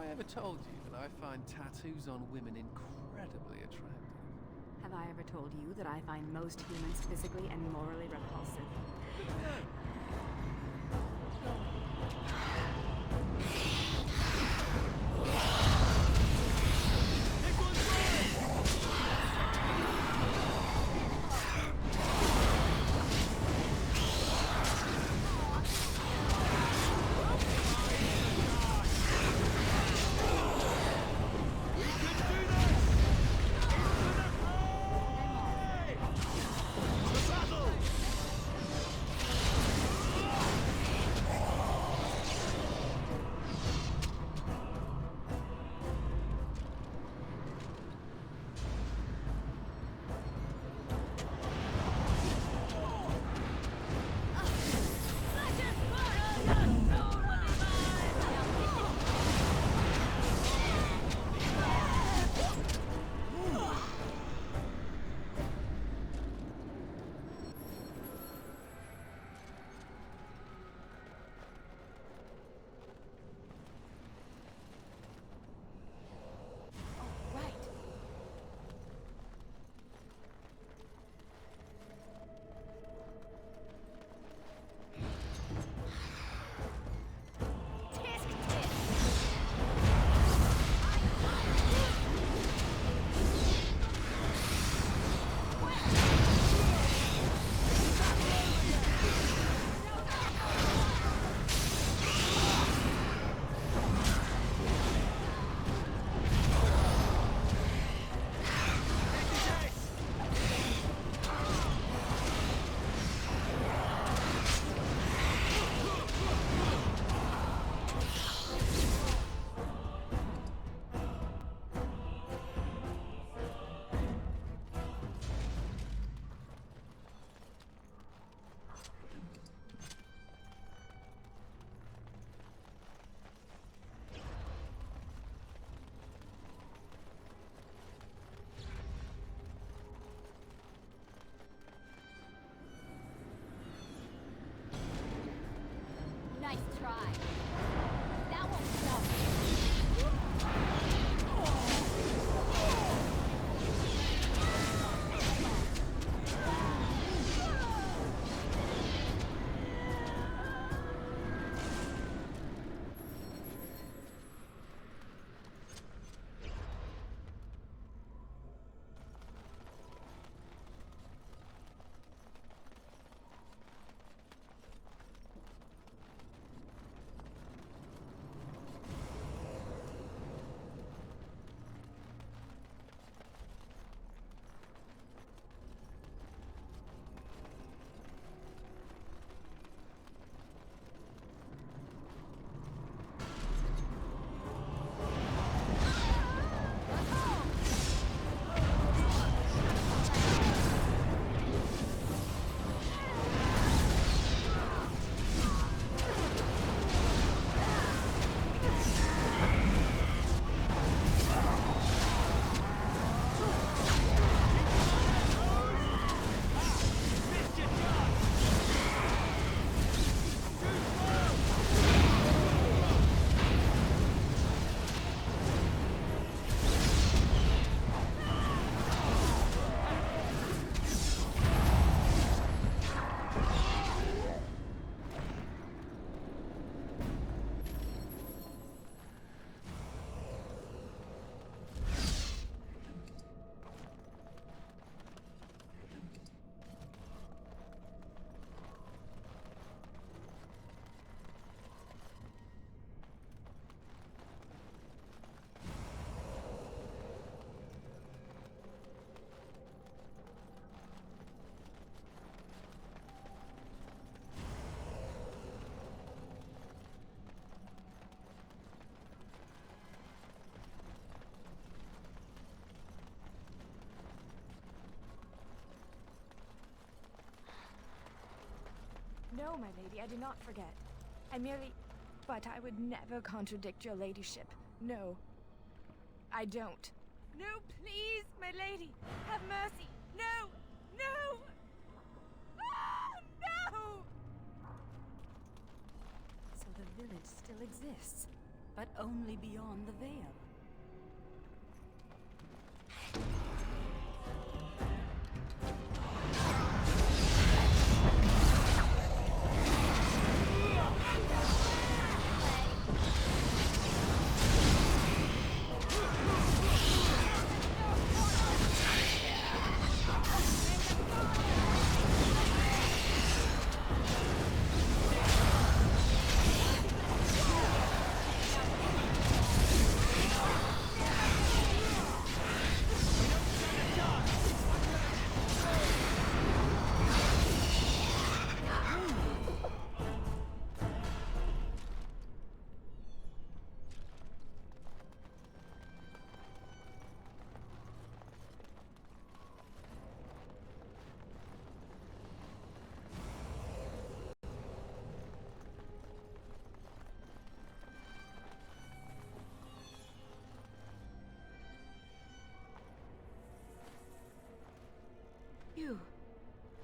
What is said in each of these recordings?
I ever told you that I find tattoos on women incredibly attractive? Have I ever told you that I find most humans physically and morally repulsive? Nice try. That won't stop No, my lady, I do not forget. I merely... But I would never contradict your ladyship. No. I don't. No, please, my lady! Have mercy! No! No! Ah, no! So the village still exists. but only beyond the veil.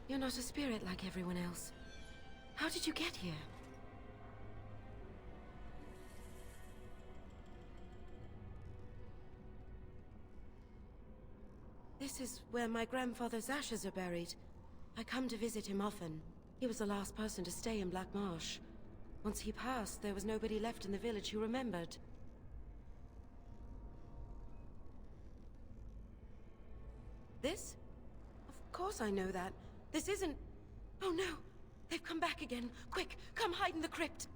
You're not a spirit like everyone else. How did you get here? This is where my grandfather's ashes are buried. I come to visit him often. He was the last person to stay in Black Marsh. Once he passed, there was nobody left in the village who remembered. This? Of course I know that. This isn't... Oh no! They've come back again! Quick, come hide in the crypt!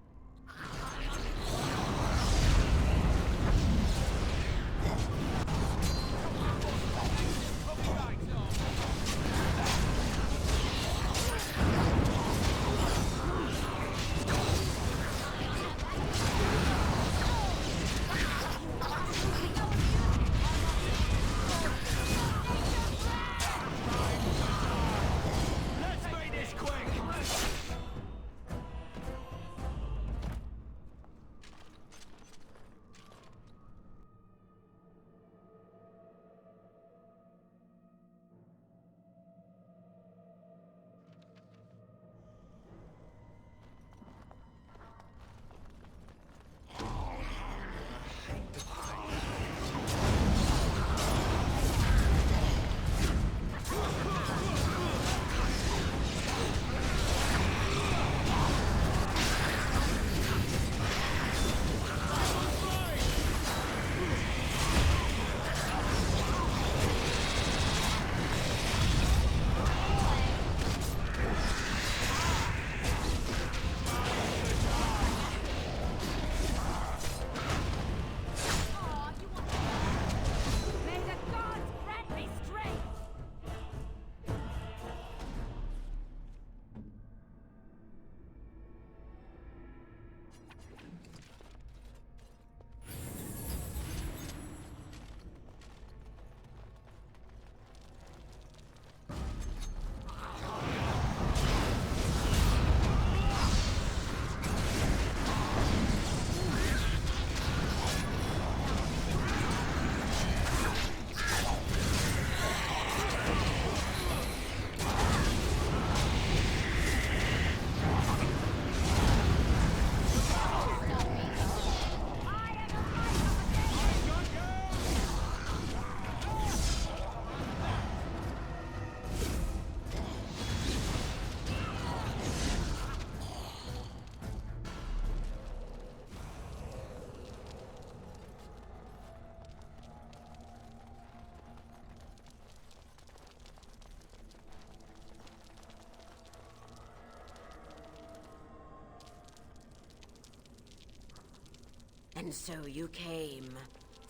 And so you came.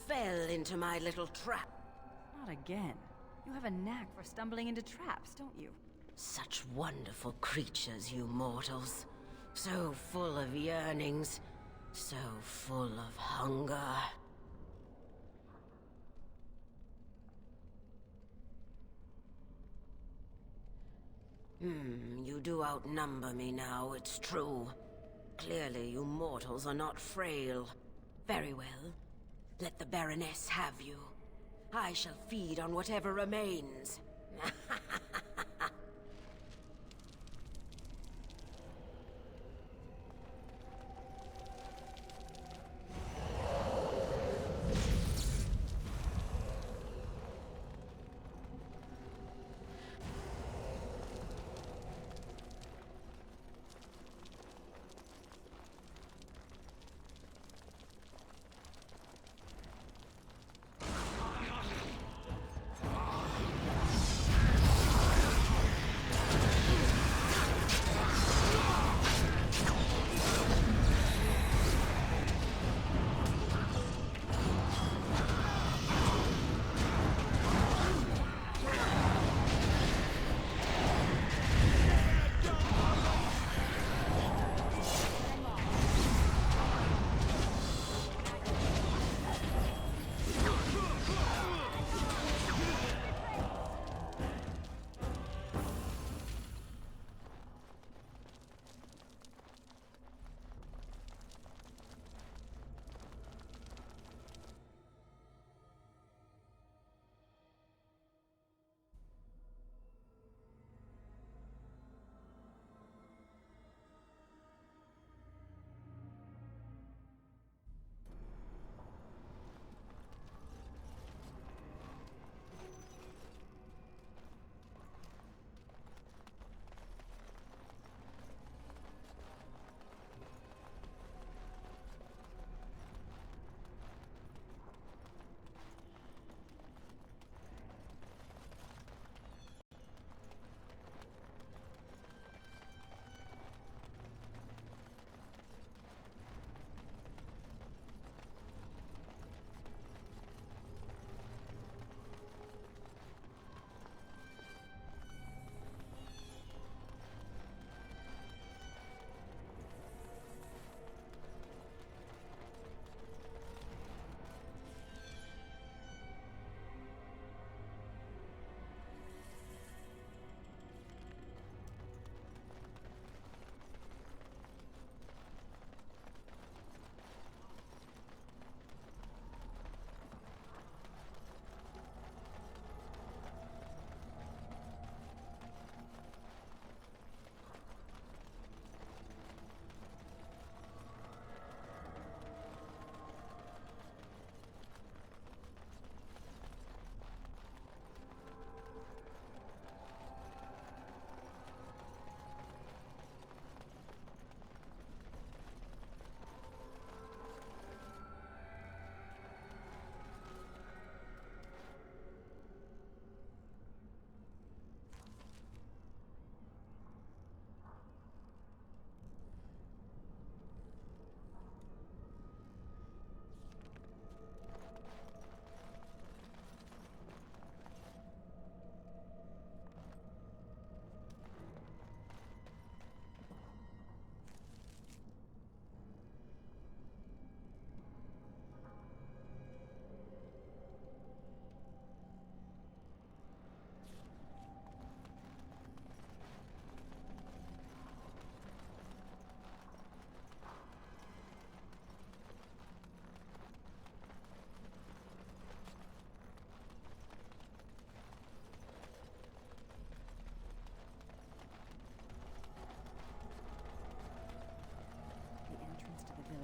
Fell into my little trap. Not again. You have a knack for stumbling into traps, don't you? Such wonderful creatures, you mortals. So full of yearnings. So full of hunger. You do outnumber me now, it's true. Clearly, you mortals are not frail. Very well. Let the Baroness have you. I shall feed on whatever remains.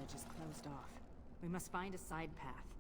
village is closed off. We must find a side path.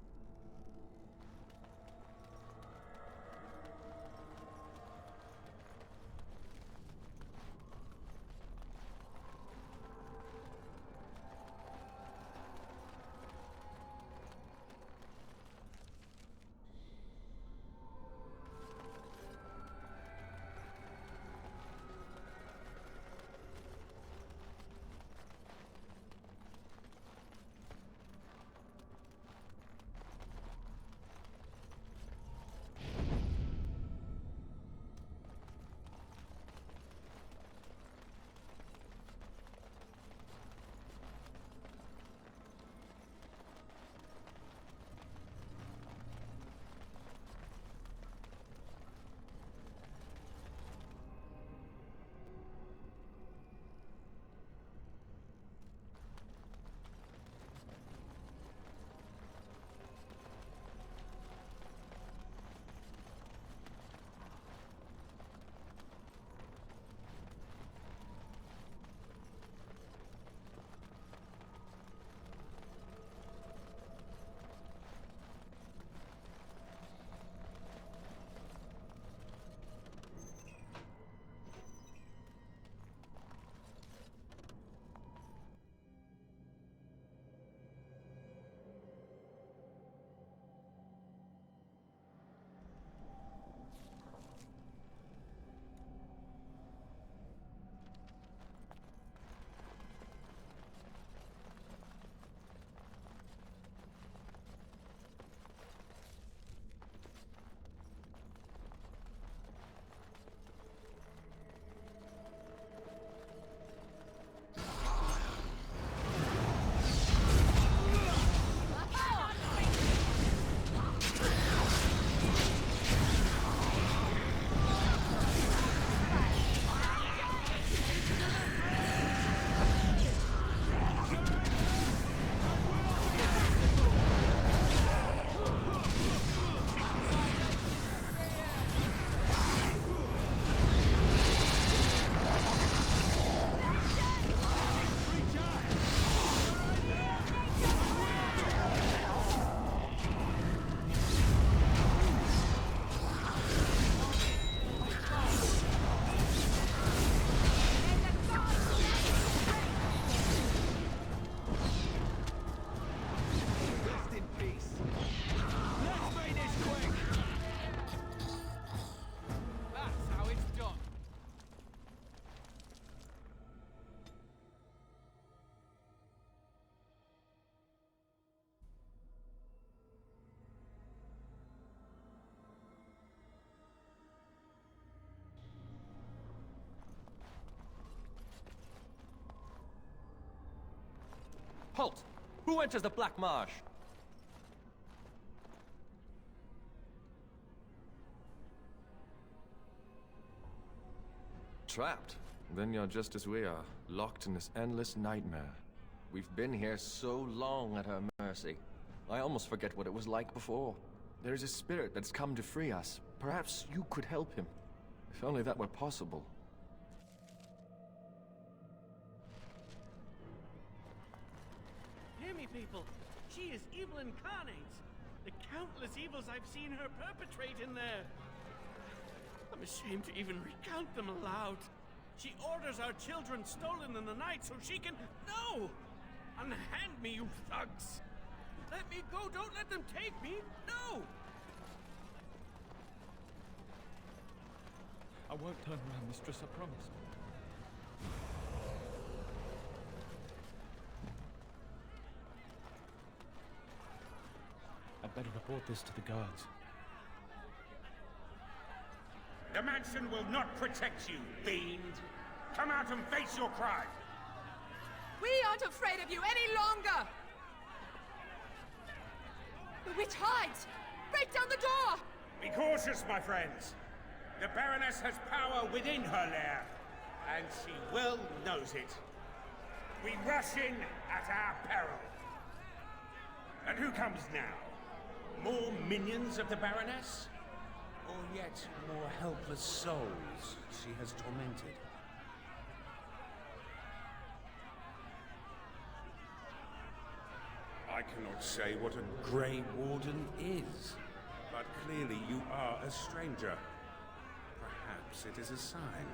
Halt! Who enters the Black Marsh? Trapped? Then you're just as we are, locked in this endless nightmare. We've been here so long at her mercy. I almost forget what it was like before. There's a spirit that's come to free us. Perhaps you could help him. If only that were possible. Hear me, people. She is evil incarnate. The countless evils I've seen her perpetrate in there. I'm ashamed to even recount them aloud. She orders our children stolen in the night so she can... No! Unhand me, you thugs! Let me go! Don't let them take me! No! I won't turn around, mistress, I promise. I'd better report this to the guards. The mansion will not protect you, fiend! Come out and face your crime! We aren't afraid of you any longer! The witch hides! Break down the door! Be cautious, my friends! The Baroness has power within her lair, and she well knows it. We rush in at our peril. And who comes now? More minions of the Baroness? Or yet more helpless souls she has tormented? I cannot say what a Grey Warden is, but clearly you are a stranger. Perhaps it is a sign.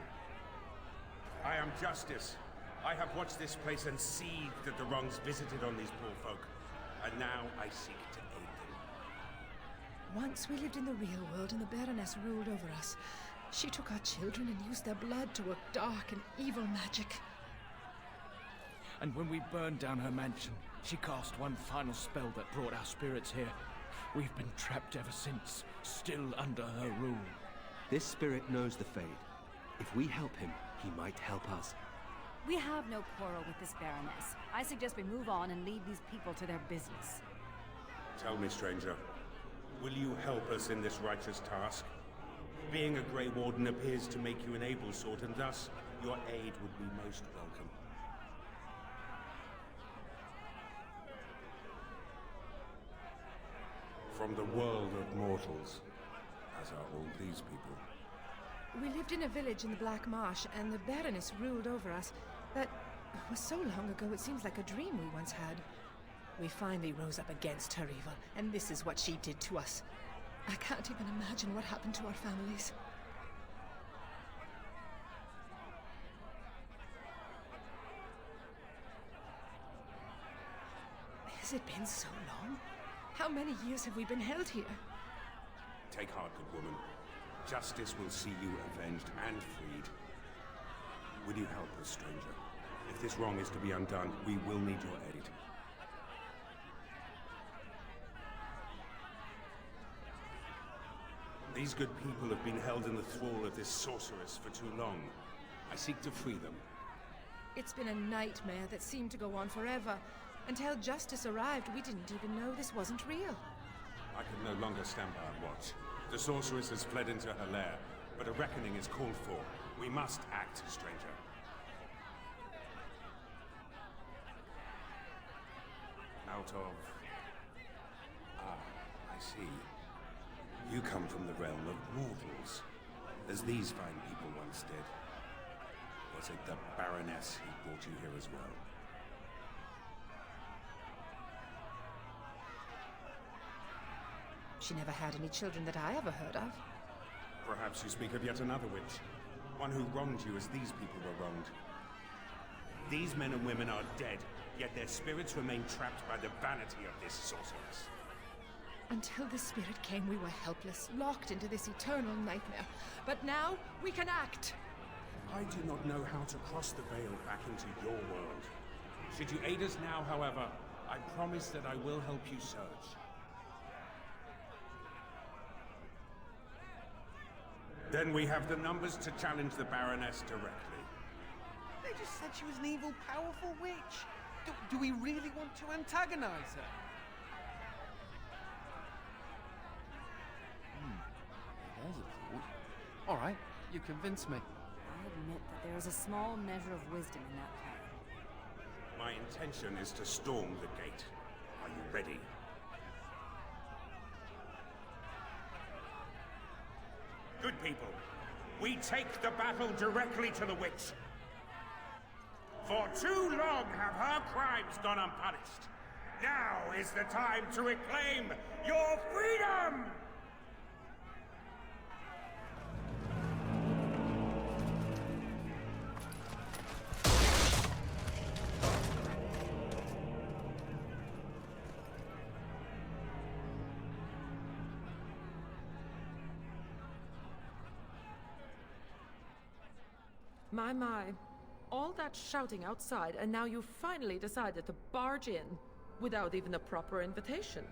I am Justice. I have watched this place and seethed at the wrongs visited on these poor folk, and now I seek to aid them. Once we lived in the real world and the Baroness ruled over us. She took our children and used their blood to work dark and evil magic. And when we burned down her mansion, she cast one final spell that brought our spirits here. We've been trapped ever since, still under her rule. This spirit knows the Fade. If we help him, he might help us. We have no quarrel with this Baroness. I suggest we move on and leave these people to their business. Tell me, stranger, will you help us in this righteous task? Being a Grey Warden appears to make you an able sort, and thus your aid would be most welcome. From the world of mortals, as are all these people. We lived in a village in the Black Marsh, and the Baroness ruled over us. That was so long ago, it seems like a dream we once had. We finally rose up against her evil, and this is what she did to us. I can't even imagine what happened to our families. Has it been so long? How many years have we been held here? Take heart, good woman. Justice will see you avenged and freed. Will you help us, stranger? If this wrong is to be undone, we will need your aid. These good people have been held in the thrall of this sorceress for too long. I seek to free them. It's been a nightmare that seemed to go on forever. Until justice arrived, we didn't even know this wasn't real. I can no longer stand by and watch. The sorceress has fled into her lair, but a reckoning is called for. We must act, stranger. Out of... I see. You come from the realm of mortals, as these fine people once did. Was it the Baroness who brought you here as well? She never had any children that I ever heard of. Perhaps you speak of yet another witch. One who wronged you as these people were wronged. These men and women are dead, yet their spirits remain trapped by the vanity of this sorceress. Until the spirit came, we were helpless, locked into this eternal nightmare. But now, we can act! I do not know how to cross the veil back into your world. Should you aid us now, however, I promise that I will help you search. Then we have the numbers to challenge the Baroness directly. They just said she was an evil, powerful witch. Do we really want to antagonize her? There's a thought. All right, you convinced me. I admit that there is a small measure of wisdom in that plan. My intention is to storm the gate. Are you ready? Good people, we take the battle directly to the witch. For too long have her crimes gone unpunished. Now is the time to reclaim your freedom! My. All that shouting outside, and now you finally decided to barge in without even a proper invitation.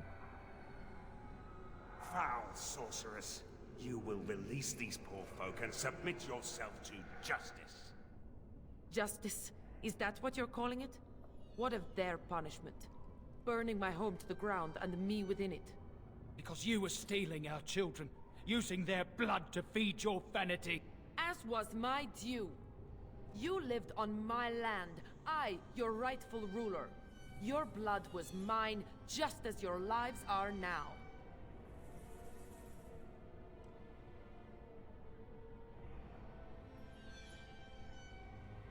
Foul sorceress. You will release these poor folk and submit yourself to justice. Justice? Is that what you're calling it? What of their punishment? Burning my home to the ground and me within it. Because you were stealing our children, using their blood to feed your vanity. As was my due. You lived on my land. I, your rightful ruler. Your blood was mine, just as your lives are now.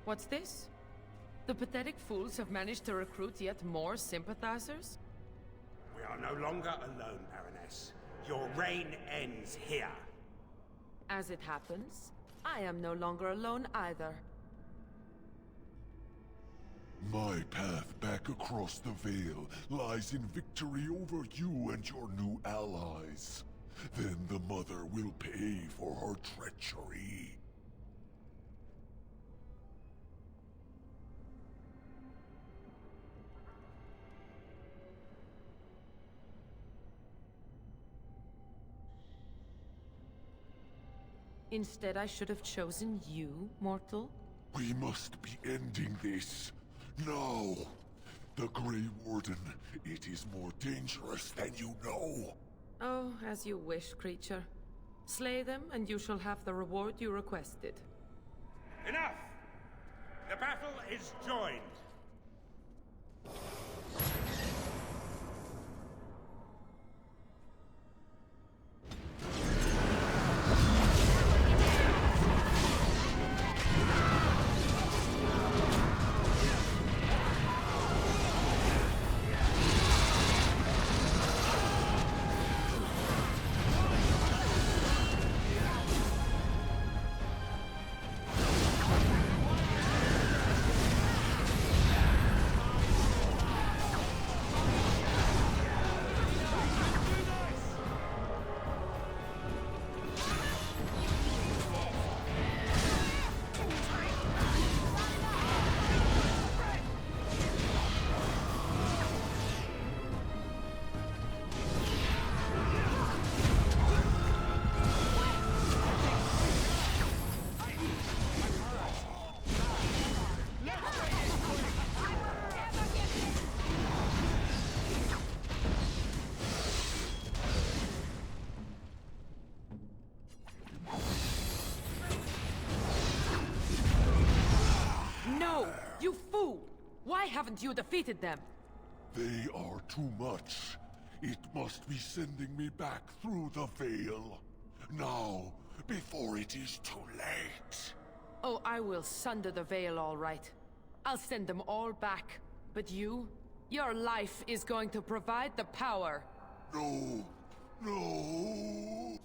What's this? The pathetic fools have managed to recruit yet more sympathizers? are no longer alone, Baroness. Your reign ends here. As it happens, I am no longer alone either. My path back across the Veil lies in victory over you and your new allies. Then the Mother will pay for her treachery. Instead, I should have chosen you, mortal. We must be ending this. Now! The Grey Warden, it is more dangerous than you know. Oh, as you wish, creature. Slay them, and you shall have the reward you requested. Enough! The battle is joined. No! You fool! Why haven't you defeated them? They are too much. It must be sending me back through the Veil. Now, before it is too late. Oh, I will sunder the veil, all right. I'll send them all back. But you? Your life is going to provide the power. No. No.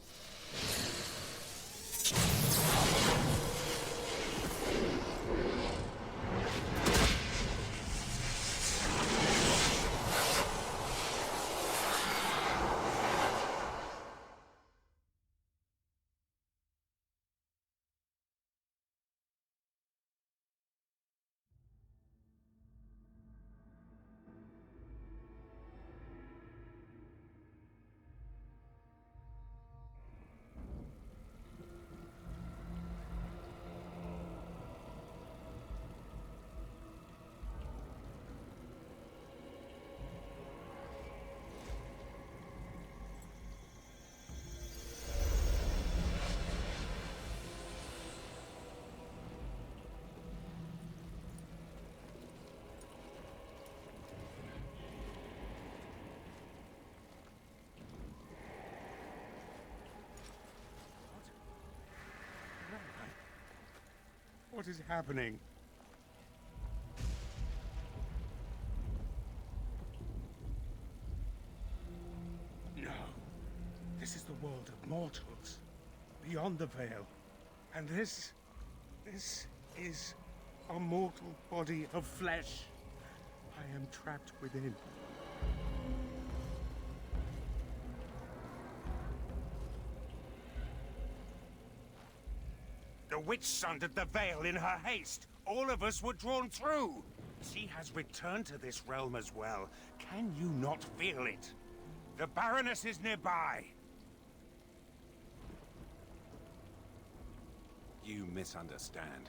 What is happening? No. This is the world of mortals. Beyond the Veil. And this is a mortal body of flesh. I am trapped within. The witch sundered the veil in her haste. All of us were drawn through. She has returned to this realm as well. Can you not feel it? The Baroness is nearby. You misunderstand.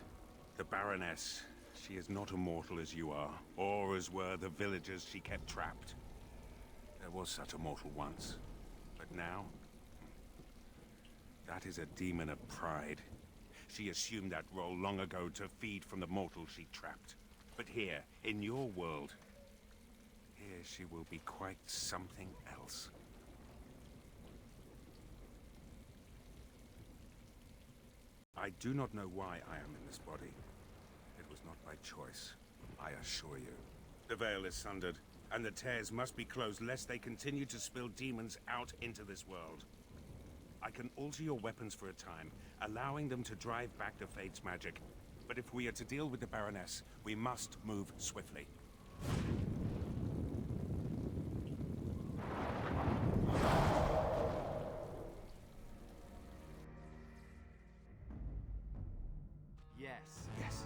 The Baroness, she is not immortal as you are, or as were the villagers she kept trapped. There was such a mortal once, but now... that is a demon of pride. She assumed that role long ago to feed from the mortals she trapped. But here, in your world, here she will be quite something else. I do not know why I am in this body. It was not by choice, I assure you. The veil is sundered. and the tears must be closed lest they continue to spill demons out into this world. I can alter your weapons for a time, allowing them to drive back the Fate's magic. But if we are to deal with the Baroness, we must move swiftly. Yes. Yes.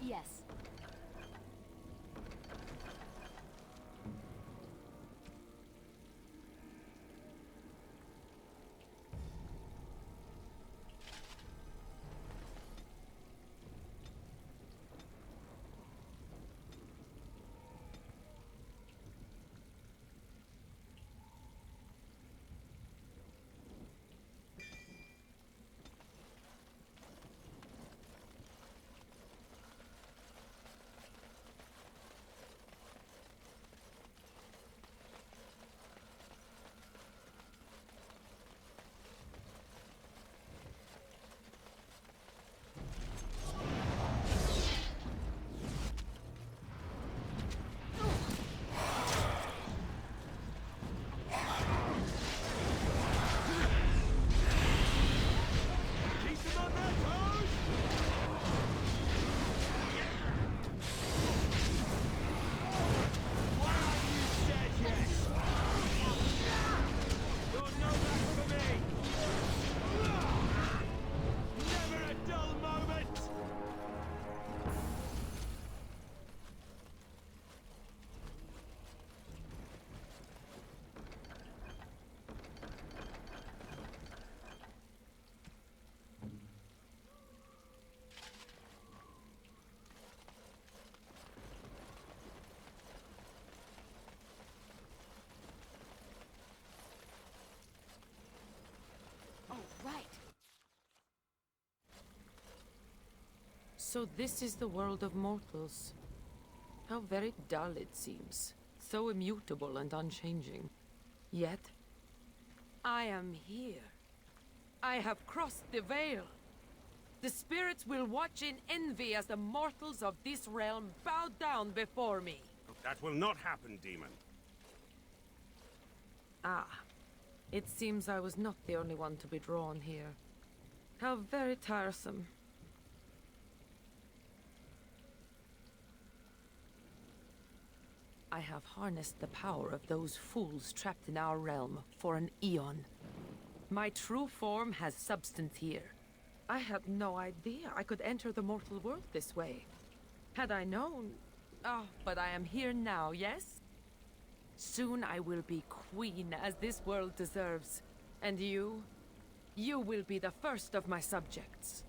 Yes. Right. So this is the world of mortals. How very dull it seems. So immutable and unchanging. Yet, I am here. I have crossed the veil. The spirits will watch in envy as the mortals of this realm bow down before me. That will not happen, demon. Ah. It seems I was not the only one to be drawn here. How very tiresome. I have harnessed the power of those fools trapped in our realm for an eon. My true form has substance here. I had no idea I could enter the mortal world this way. Had I known... Oh, but I am here now, yes? Soon I will be queen, as this world deserves. And you will be the first of my subjects.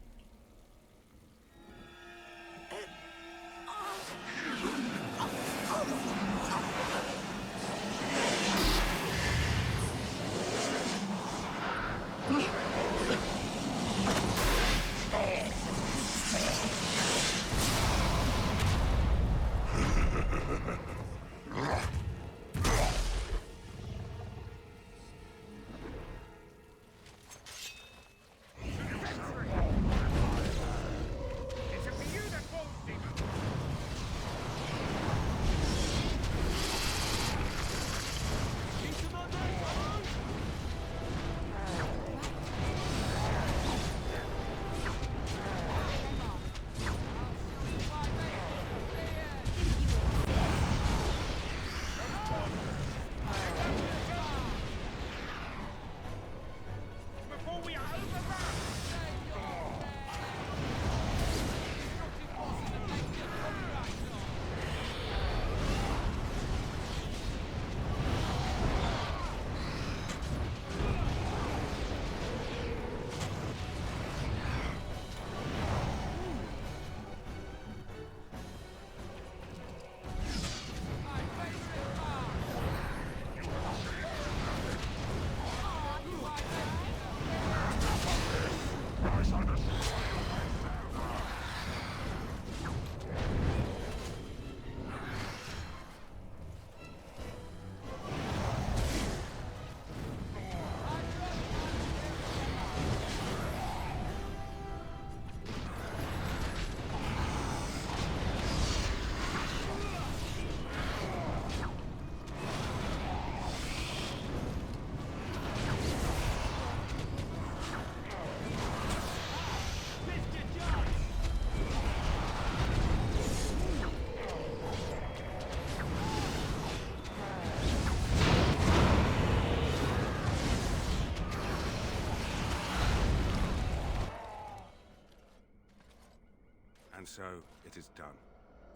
And so, it is done.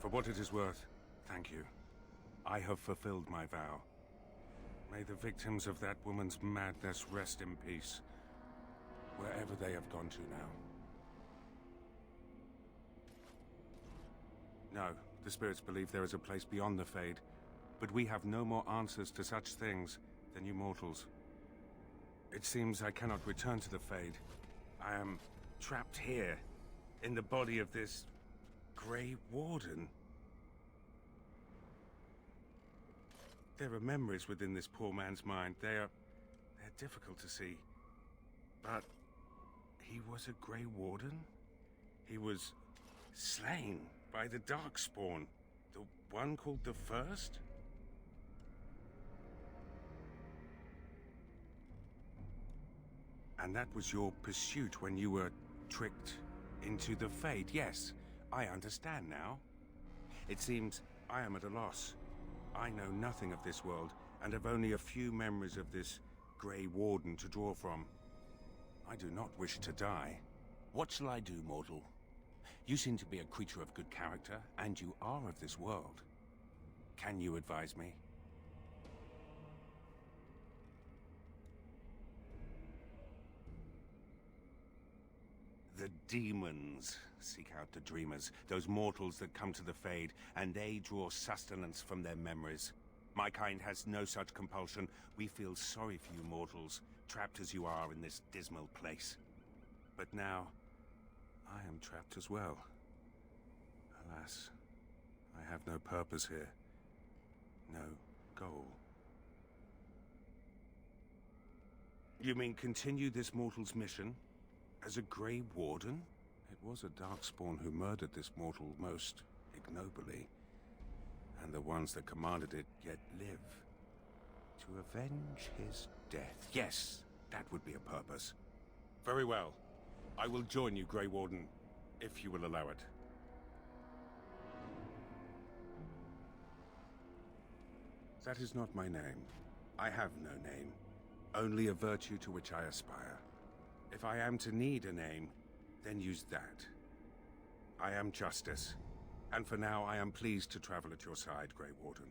For what it is worth, thank you. I have fulfilled my vow. May the victims of that woman's madness rest in peace, wherever they have gone to now. No, the spirits believe there is a place beyond the Fade, but we have no more answers to such things than you mortals. It seems I cannot return to the Fade. I am trapped here, in the body of this Grey Warden. There are memories within this poor man's mind. They're difficult to see. But he was a Grey Warden? He was slain by the Darkspawn, the one called the First? And that was your pursuit when you were tricked into the Fade. Yes, I understand now. It seems I am at a loss. I know nothing of this world, and have only a few memories of this Grey Warden to draw from. I do not wish to die. What shall I do, mortal? You seem to be a creature of good character, and you are of this world. Can you advise me? The demons seek out the dreamers, those mortals that come to the Fade, and they draw sustenance from their memories. My kind has no such compulsion. We feel sorry for you mortals, trapped as you are in this dismal place. But now, I am trapped as well. Alas, I have no purpose here. No goal. You mean continue this mortal's mission? As a Grey Warden? It was a Darkspawn who murdered this mortal most ignobly. And the ones that commanded it yet live. To avenge his death. Yes, that would be a purpose. Very well. I will join you, Grey Warden, if you will allow it. That is not my name. I have no name. Only a virtue to which I aspire. If I am to need a name, then use that. I am Justice, and for now I am pleased to travel at your side, Grey Warden.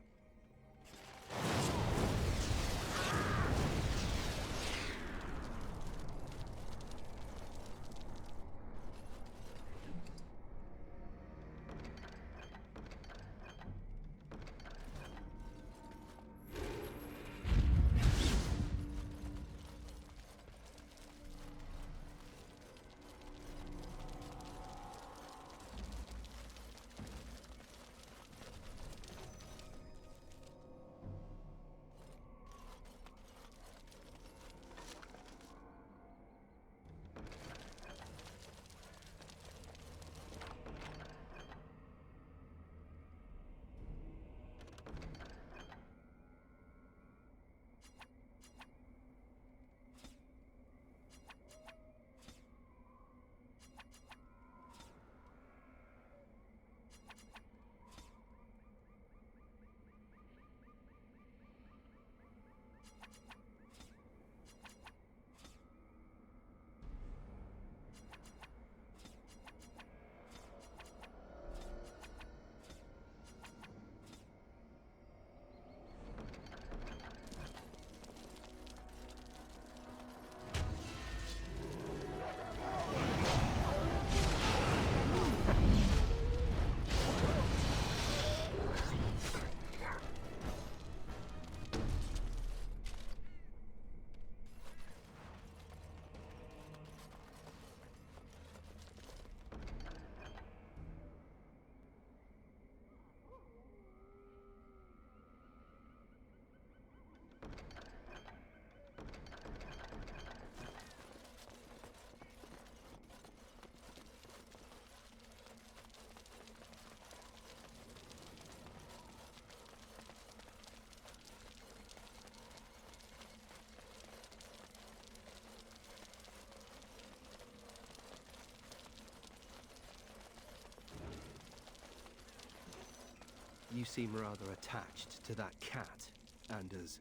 You seem rather attached to that cat, Anders.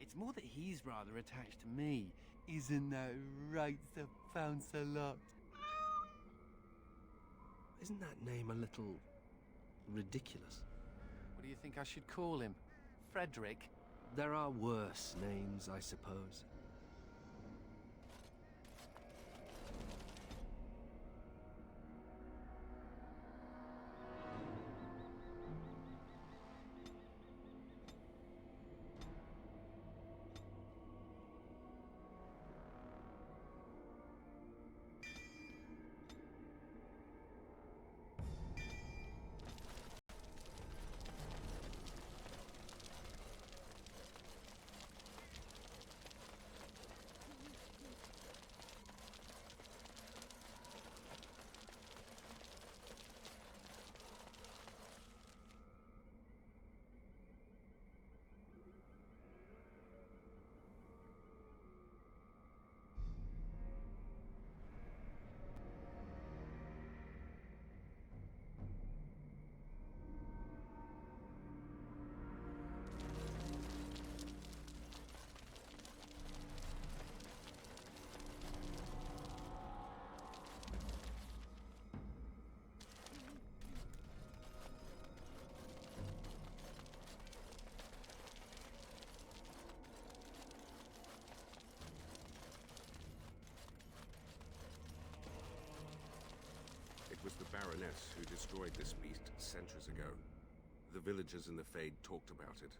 It's more that he's rather attached to me. Isn't that right, Sir Pounce-a-Lot? Isn't that name a little ridiculous? What do you think I should call him? Frederick? There are worse names, I suppose. It was the Baroness who destroyed this beast centuries ago. The villagers in the Fade talked about it.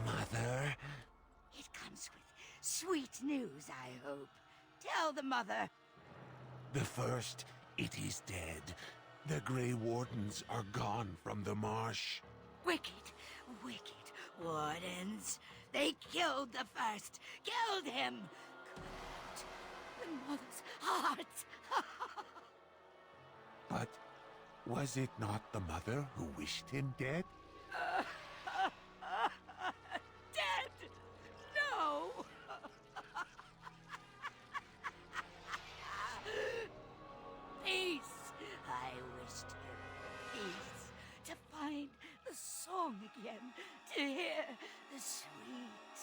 Mother? It comes with sweet news, I hope. Tell the mother. The first, it is dead. The Grey Wardens are gone from the marsh. Wicked, wicked wardens. They killed the first. Killed him. Cut out the mother's heart. But was it not the mother who wished him dead? Dead? No! Peace! I wished him peace. To find the song again. To hear the sweet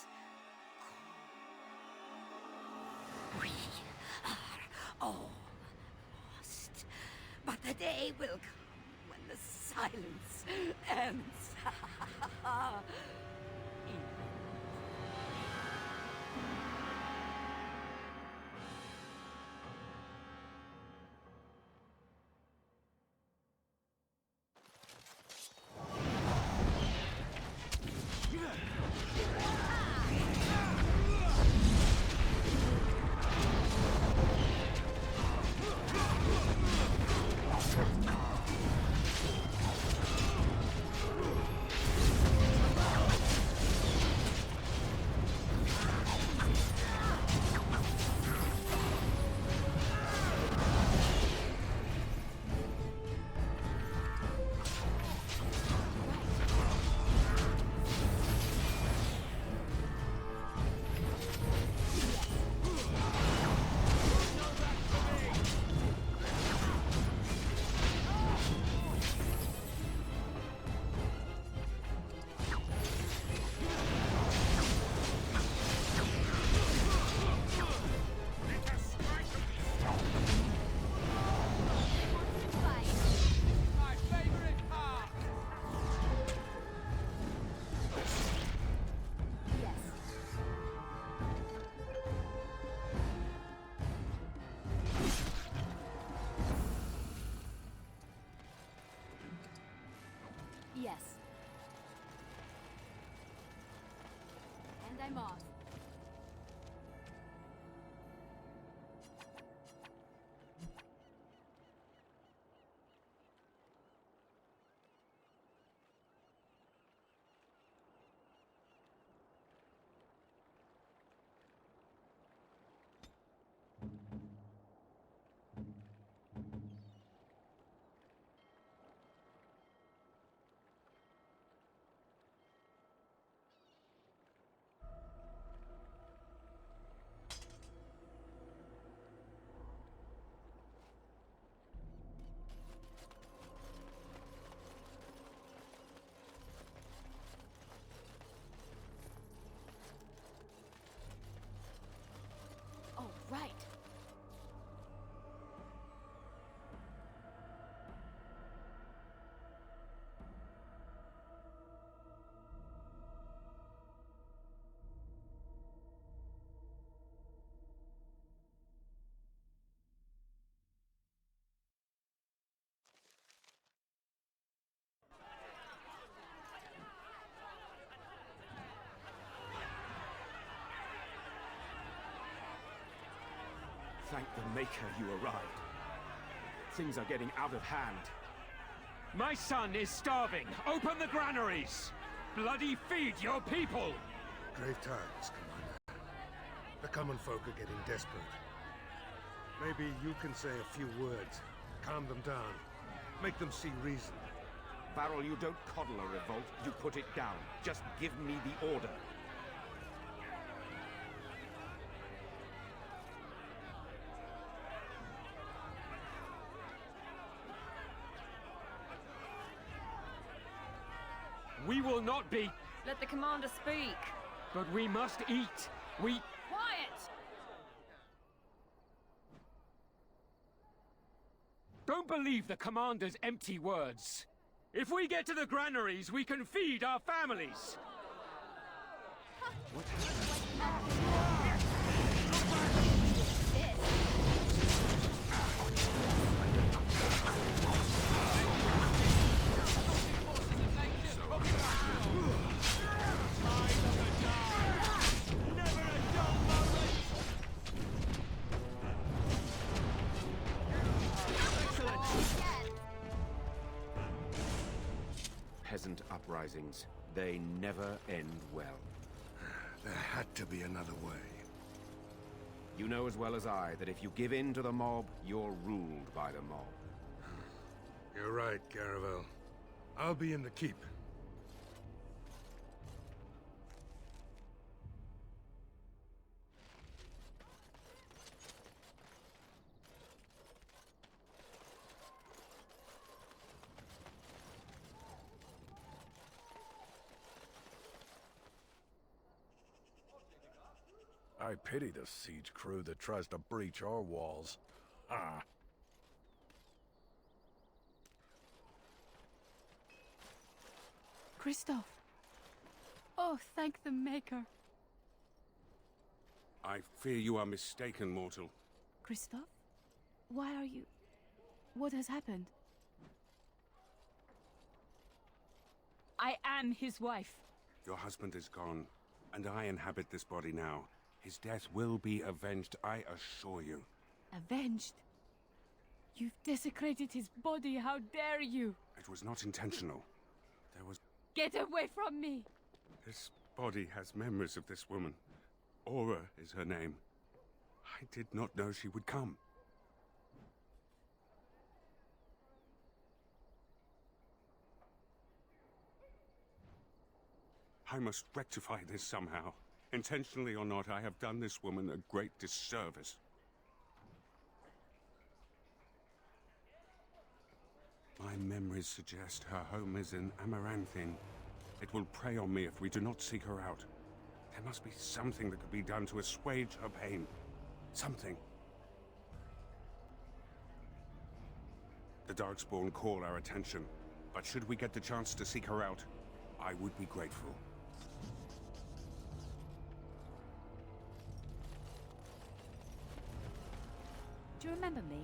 call. We are all lost. But the day will come when the silence ends. them off. Oh, right. Thank the Maker you arrived. Things are getting out of hand. My son is starving! Open the granaries! Bloody feed your people! Grave times, Commander. The common folk are getting desperate. Maybe you can say a few words, calm them down, make them see reason. Varol, you don't coddle a revolt, you put it down. Just give me the order. We will not be... Let the commander speak. But we must eat. We... Quiet! Don't believe the commander's empty words. If we get to the granaries, we can feed our families. What Peasant uprisings, they never end well. There had to be another way. You know as well as I that if you give in to the mob, you're ruled by the mob. You're right, Caravel. I'll be in the keep. I pity the siege crew that tries to breach our walls. Ah. Christoph. Oh, thank the Maker. I fear you are mistaken, mortal. Christoph? Why are you... What has happened? I am his wife. Your husband is gone, and I inhabit this body now. His death will be avenged, I assure you. Avenged? You've desecrated his body, how dare you! It was not intentional. There was... Get away from me! This body has memories of this woman. Aura is her name. I did not know she would come. I must rectify this somehow. Intentionally or not, I have done this woman a great disservice. My memories suggest her home is in Amaranthin. It will prey on me if we do not seek her out. There must be something that could be done to assuage her pain. Something. The Darkspawn call our attention, but should we get the chance to seek her out, I would be grateful. Do you remember me?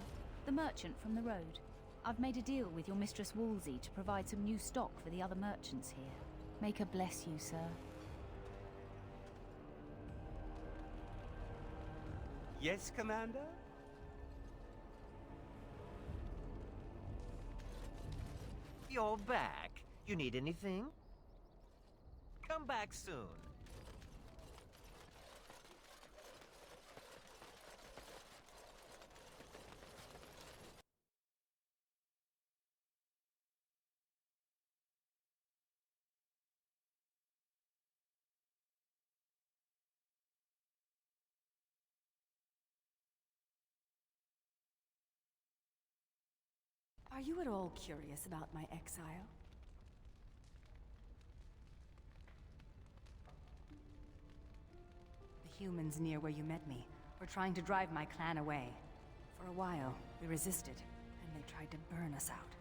The merchant from the road? I've made a deal with your Mistress Wolsey to provide some new stock for the other merchants here. May her bless you, sir. Yes, Commander? You're back. You need anything? Come back soon. Are you at all curious about my exile? The humans near where you met me were trying to drive my clan away. For a while, we resisted, and they tried to burn us out.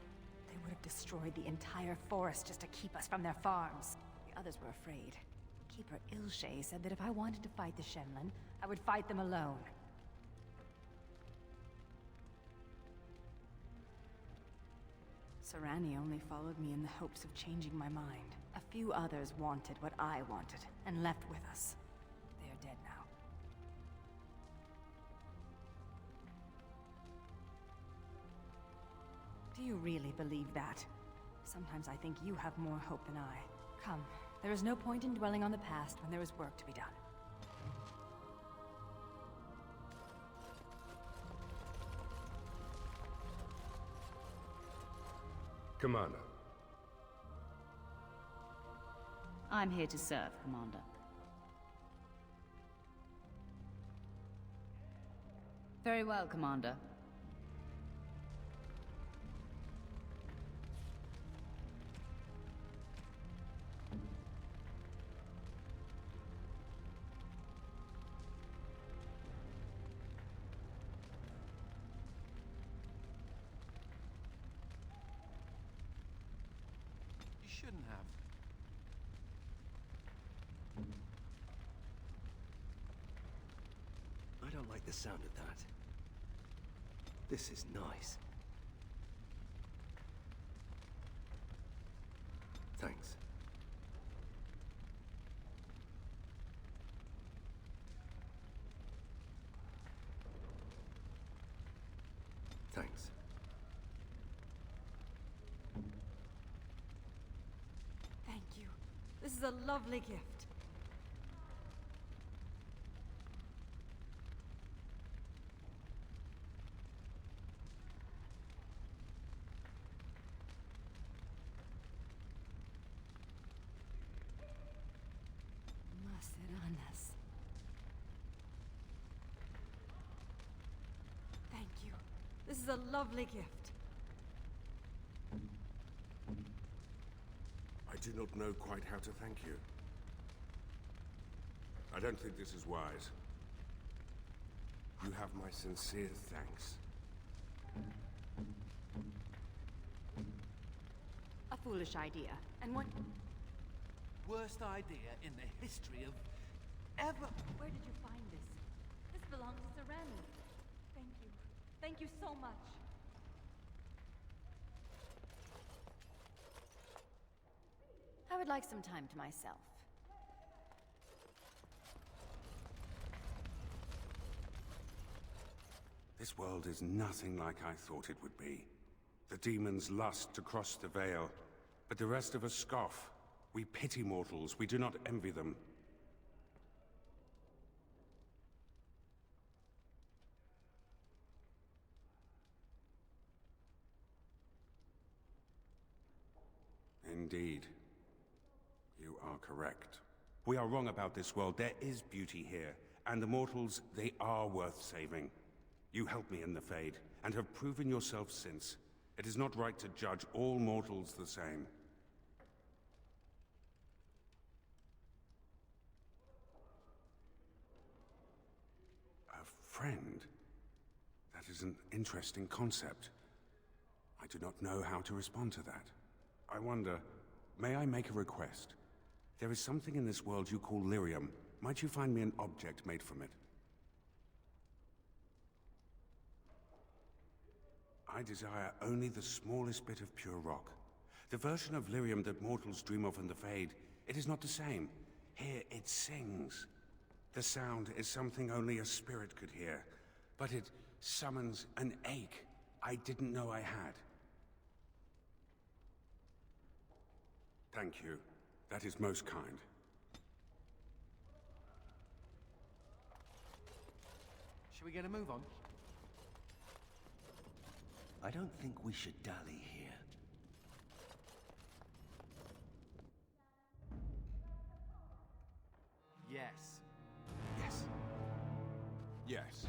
They would have destroyed the entire forest just to keep us from their farms. The others were afraid. Keeper Ilshay said that if I wanted to fight the Shenlin, I would fight them alone. Sarani only followed me in the hopes of changing my mind. A few others wanted what I wanted, and left with us. They are dead now. Do you really believe that? Sometimes I think you have more hope than I. Come, there is no point in dwelling on the past when there is work to be done. Commander. I'm here to serve, Commander. Very well, Commander. You shouldn't have. I don't like the sound of that. This is nice. Thanks. Thanks. Thank you. This is a lovely gift. Maceranas. Thank you. This is a lovely gift. I do not know quite how to thank you. I don't think this is wise. You have my sincere thanks. A foolish idea. And what... Worst idea in the history of ever. Where did you find this? This belongs to Sarani. Thank you. Thank you so much. I would like some time to myself. This world is nothing like I thought it would be. The demons lust to cross the veil, but the rest of us scoff. We pity mortals, we do not envy them. Indeed. You are correct. We are wrong about this world. There is beauty here, and the mortals, they are worth saving. You helped me in the Fade, and have proven yourself since. It is not right to judge all mortals the same. A friend? That is an interesting concept. I do not know how to respond to that. I wonder, may I make a request? There is something in this world you call lyrium. Might you find me an object made from it? I desire only the smallest bit of pure rock. The version of lyrium that mortals dream of in the Fade, it is not the same. Here it sings. The sound is something only a spirit could hear, but it summons an ache I didn't know I had. Thank you. That is most kind. Should we get a move on? I don't think we should dally here. Yes. Yes. Yes.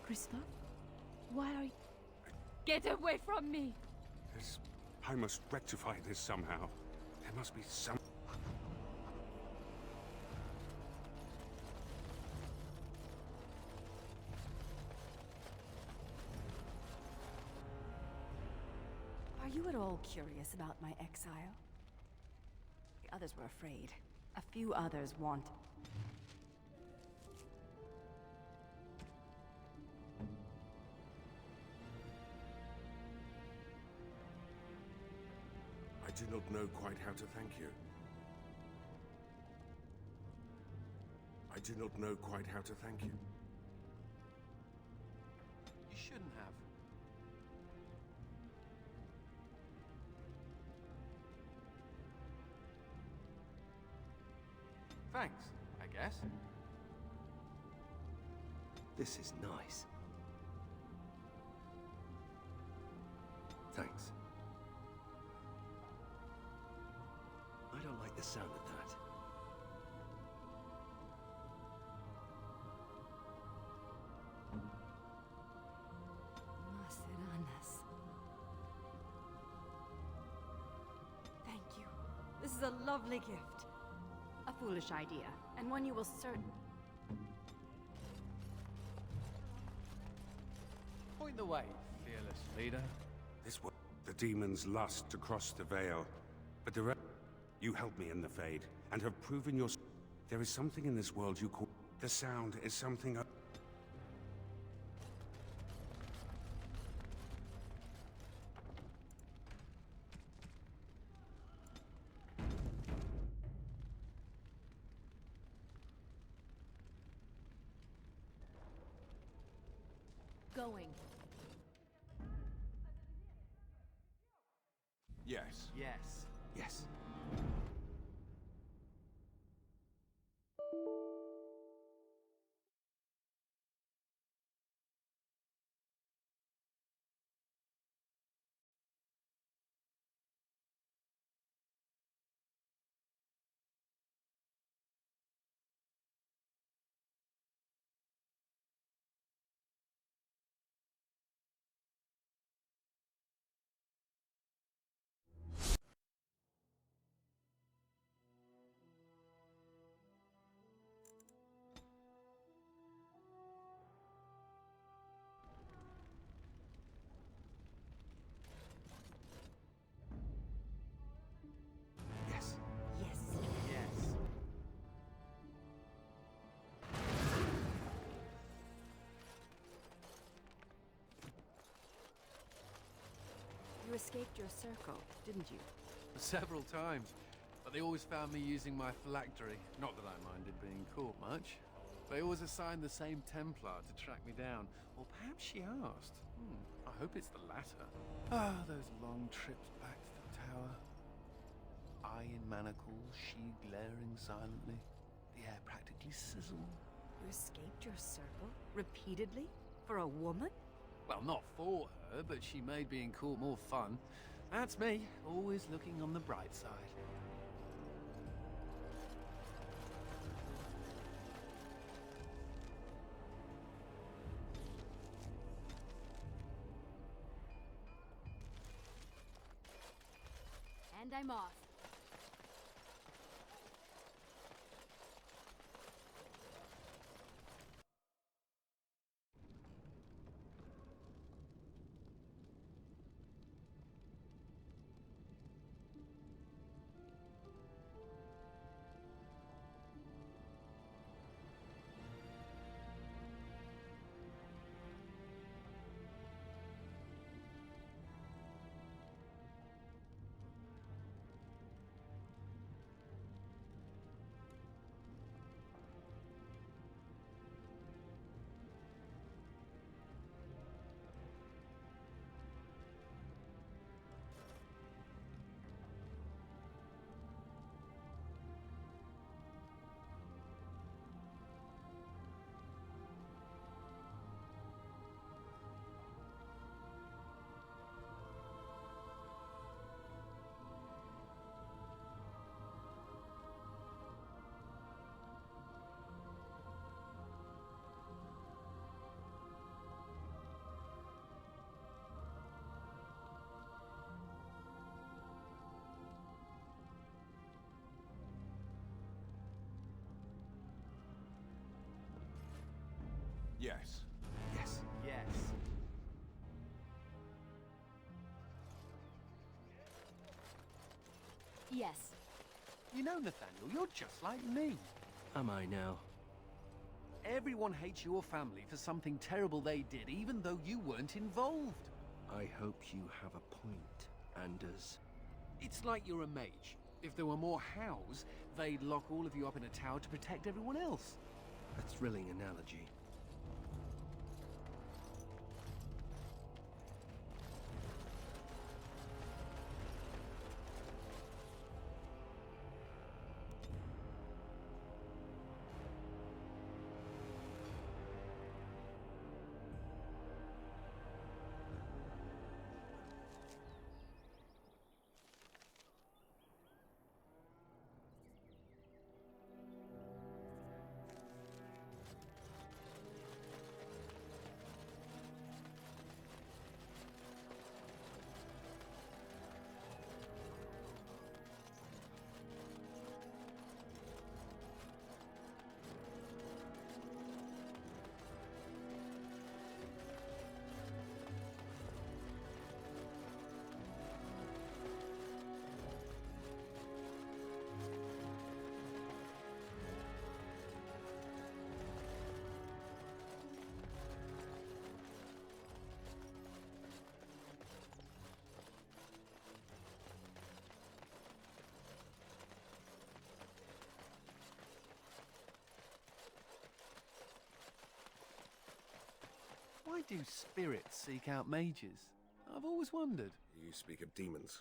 Kristoff? Why are you... Get away from me! I must rectify this somehow. There must be some... Are you at all curious about my exile? The others were afraid. A few others want... I do not know quite how to thank you. I do not know quite how to thank you. You shouldn't have. Thanks, I guess. This is nice. Thanks. I don't like the sound of that. Maceranas. Thank you. This is a lovely gift. A foolish idea, and one you will certain... Point the way, fearless leader. This was the demon's lust to cross the veil, but the rest... You helped me in the Fade, and have proven your... There is something in this world you call... The sound is something... Going. Yes. Yes. Yes. Yes. Yes. Yes. You escaped your circle, didn't you? Several times. But they always found me using my phylactery. Not that I minded being caught much. They always assigned the same Templar to track me down. Or perhaps she asked. I hope it's the latter. Ah, those long trips back to the tower. I in manacles, she glaring silently. The air practically sizzled. You escaped your circle? Repeatedly? For a woman? Well, not for her, but she made being caught more fun. That's me, always looking on the bright side. And I'm off. Yes. Yes. Yes. Yes. You know, Nathaniel, you're just like me. Am I now? Everyone hates your family for something terrible they did, even though you weren't involved. I hope you have a point, Anders. It's like you're a mage. If there were more hows, they'd lock all of you up in a tower to protect everyone else. A thrilling analogy. Why do spirits seek out mages? I've always wondered. You speak of demons.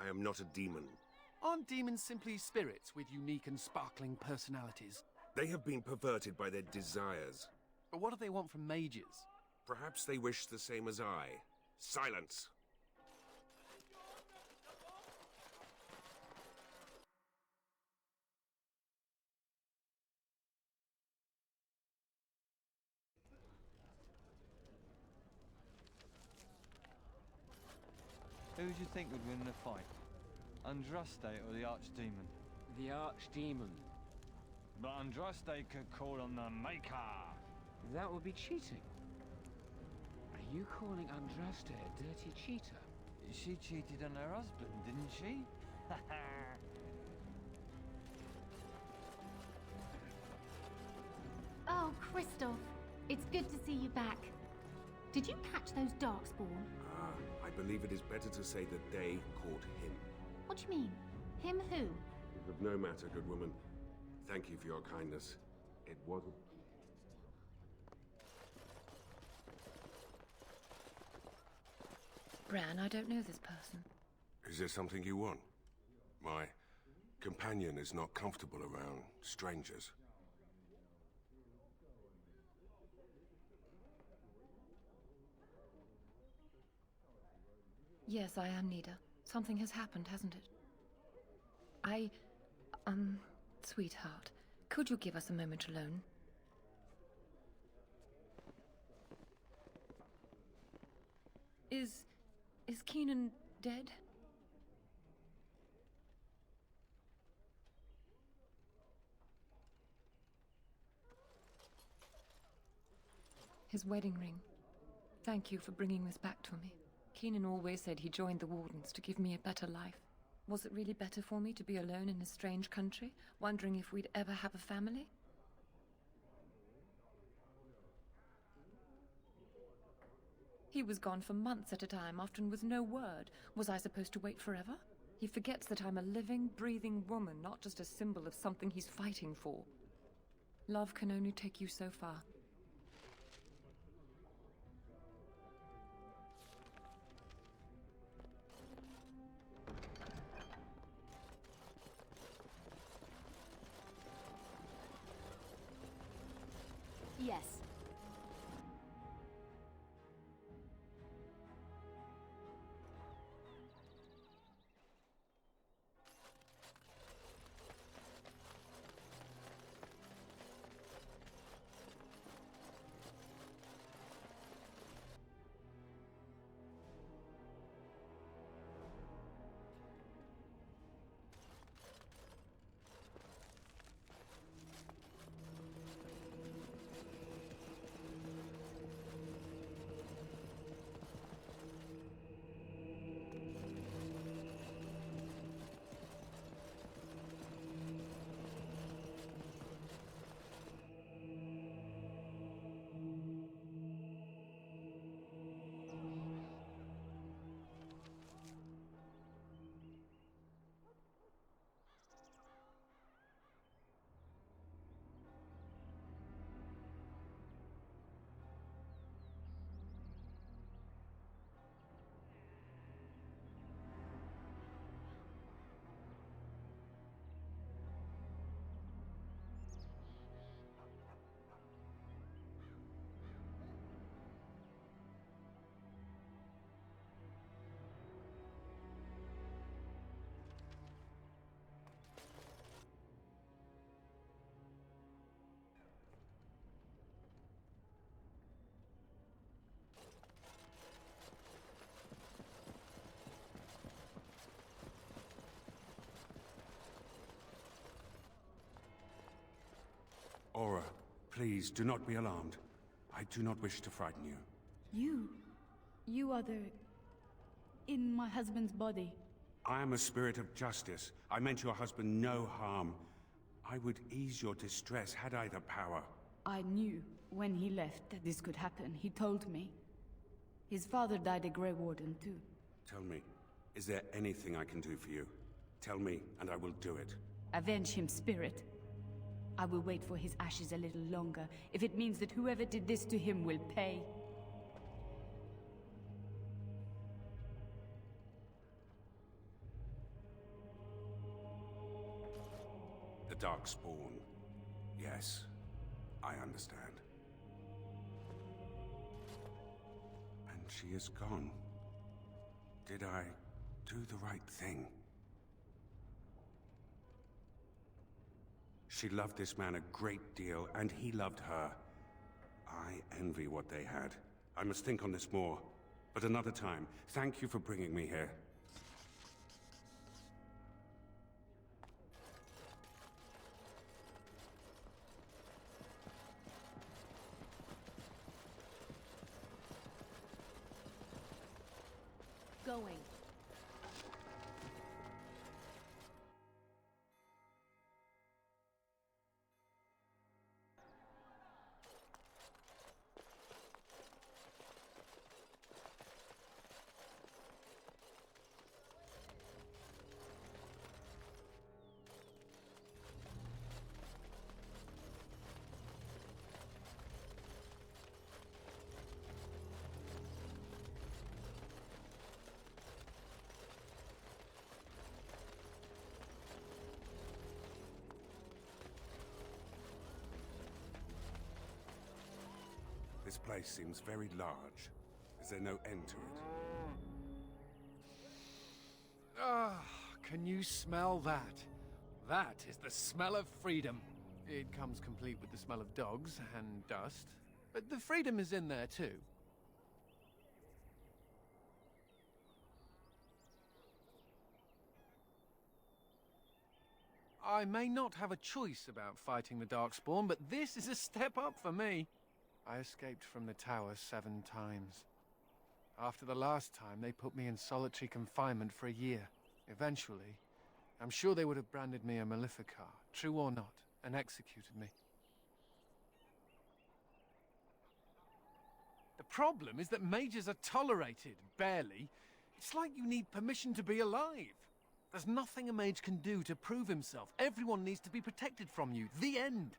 I am not a demon. Aren't demons simply spirits with unique and sparkling personalities? They have been perverted by their desires. But what do they want from mages? Perhaps they wish the same as I. Silence! Who do you think would win the fight? Andraste or the Archdemon? The Archdemon. But Andraste could call on the Maker. That would be cheating. Are you calling Andraste a dirty cheater? She cheated on her husband, didn't she? Oh, Kristoff. It's good to see you back. Did you catch those Darkspawn? I believe it is better to say that they caught him. What do you mean? Him who? It is of no matter, good woman. Thank you for your kindness. It wasn't... Bran, I don't know this person. Is there something you want? My Companion is not comfortable around strangers. Yes, I am Nida. Something has happened, hasn't it? Sweetheart, could you give us a moment alone? Is Keenan dead? His wedding ring. Thank you for bringing this back to me. Keenan always said he joined the Wardens to give me a better life. Was it really better for me to be alone in a strange country, wondering if we'd ever have a family? He was gone for months at a time, often with no word. Was I supposed to wait forever? He forgets that I'm a living, breathing woman, not just a symbol of something he's fighting for. Love can only take you so far. Yes. Aura, please do not be alarmed. I do not wish to frighten you. You are in my husband's body. I am a spirit of justice. I meant your husband no harm. I would ease your distress had I the power. I knew when he left that this could happen. He told me. His father died a Grey Warden too. Tell me, is there anything I can do for you? Tell me, and I will do it. Avenge him, spirit. I will wait for his ashes a little longer, if it means that whoever did this to him will pay. The Darkspawn. Yes, I understand. And she is gone. Did I do the right thing? She loved this man a great deal, and he loved her. I envy what they had. I must think on this more. But another time, thank you for bringing me here. Going. This place seems very large. Is there no end to it? Ah, can you smell that? That is the smell of freedom. It comes complete with the smell of dogs and dust, but the freedom is in there too. I may not have a choice about fighting the Darkspawn, but this is a step up for me. I escaped from the tower 7 times. After the last time, they put me in solitary confinement for a year. Eventually, I'm sure they would have branded me a Maleficar, true or not, and executed me. The problem is that mages are tolerated, barely. It's like you need permission to be alive. There's nothing a mage can do to prove himself. Everyone needs to be protected from you. The end.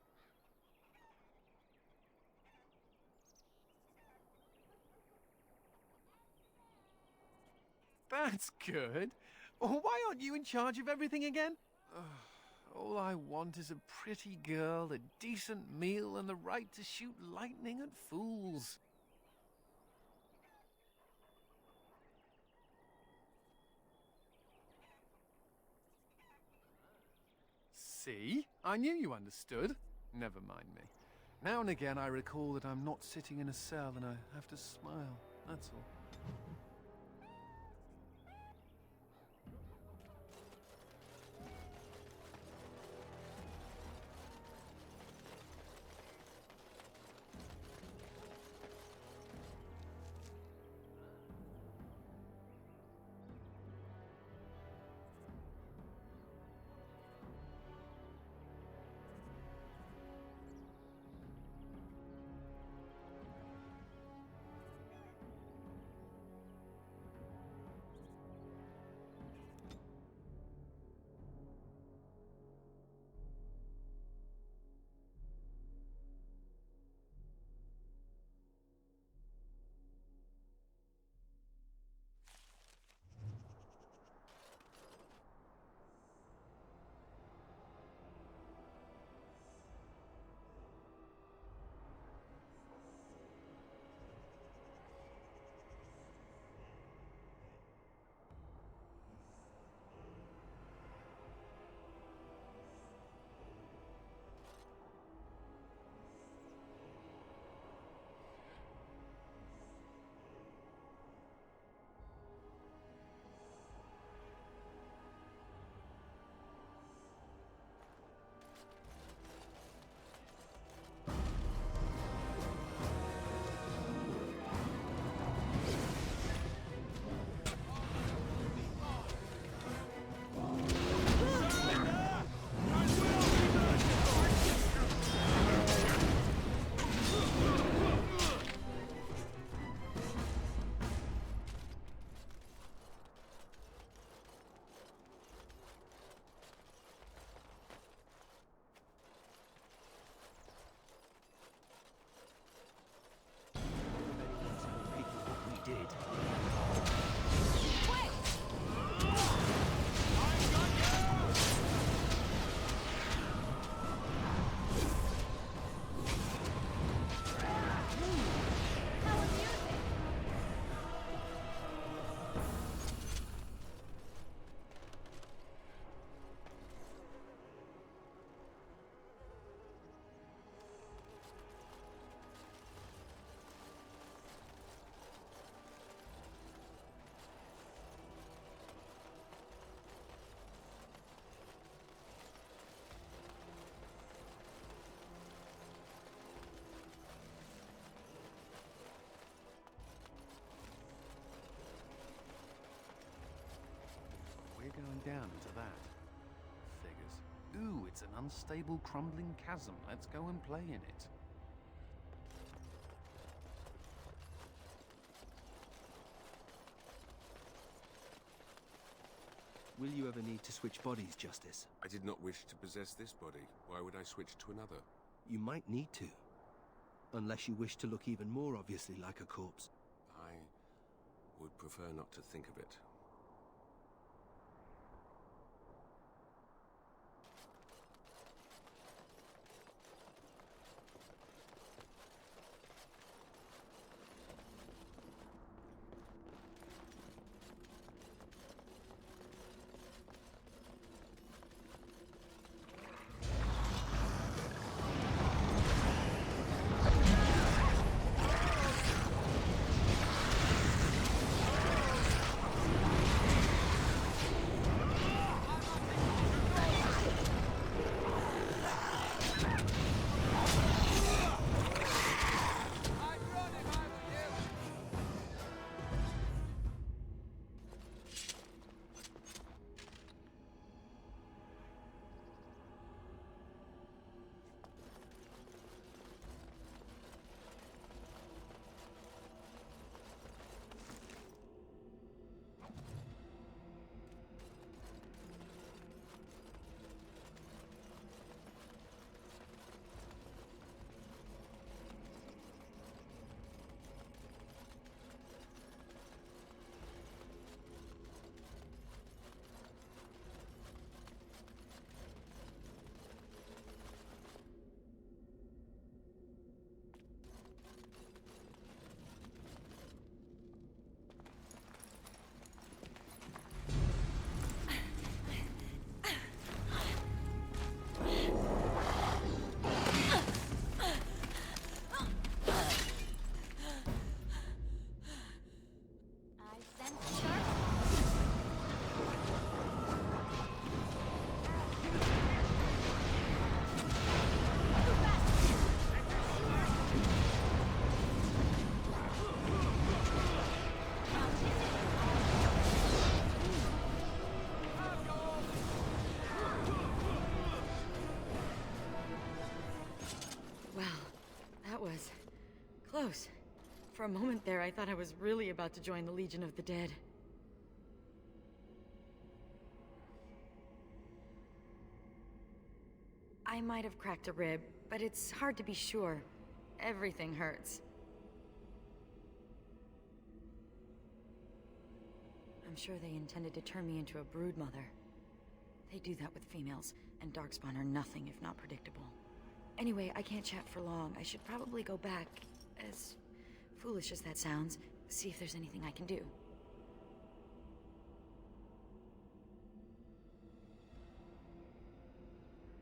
That's good. Why aren't you in charge of everything again? All I want is a pretty girl, a decent meal, and the right to shoot lightning at fools. See? I knew you understood. Never mind me. Now and again I recall that I'm not sitting in a cell and I have to smile. That's all. We're going down into that. Figures. Ooh, it's an unstable, crumbling chasm. Let's go and play in it. Will you ever need to switch bodies, Justice? I did not wish to possess this body. Why would I switch to another? You might need to. Unless you wish to look even more obviously like a corpse. I would prefer not to think of it. close. For a moment there, I thought I was really about to join the Legion of the Dead. I might have cracked a rib, but it's hard to be sure. Everything hurts. I'm sure they intended to turn me into a brood mother. They do that with females, and Darkspawn are nothing if not predictable. Anyway, I can't chat for long. I should probably go back, as foolish as that sounds, see if there's anything I can do.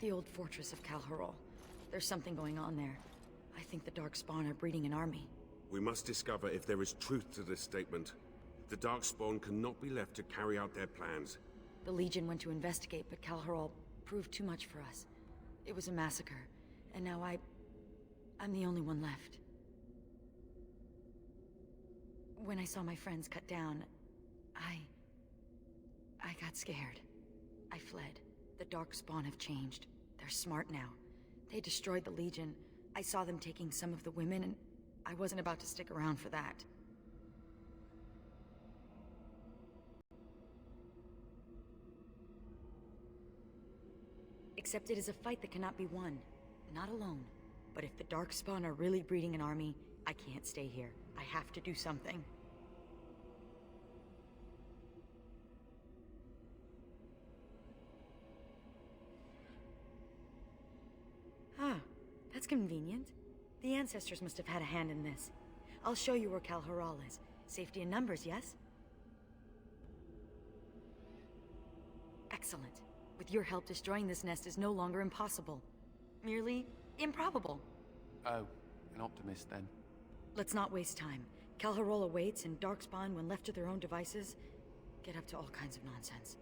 The old fortress of Calharol. There's something going on there. I think the Darkspawn are breeding an army. We must discover if there is truth to this statement. The Darkspawn cannot be left to carry out their plans. The Legion went to investigate, but Calharol proved too much for us. It was a massacre, and now I'm the only one left. When I saw my friends cut down, I got scared. I fled. The Darkspawn have changed. They're smart now. They destroyed the Legion. I saw them taking some of the women, and I wasn't about to stick around for that. Except it is a fight that cannot be won. Not alone. But if the Darkspawn are really breeding an army, I can't stay here. I have to do something. Ah, that's convenient. The ancestors must have had a hand in this. I'll show you where Calharol is. Safety in numbers, yes? Excellent. With your help, destroying this nest is no longer impossible. Merely improbable. Oh, an optimist then. Let's not waste time. Calharol awaits, and Darkspawn, when left to their own devices, get up to all kinds of nonsense.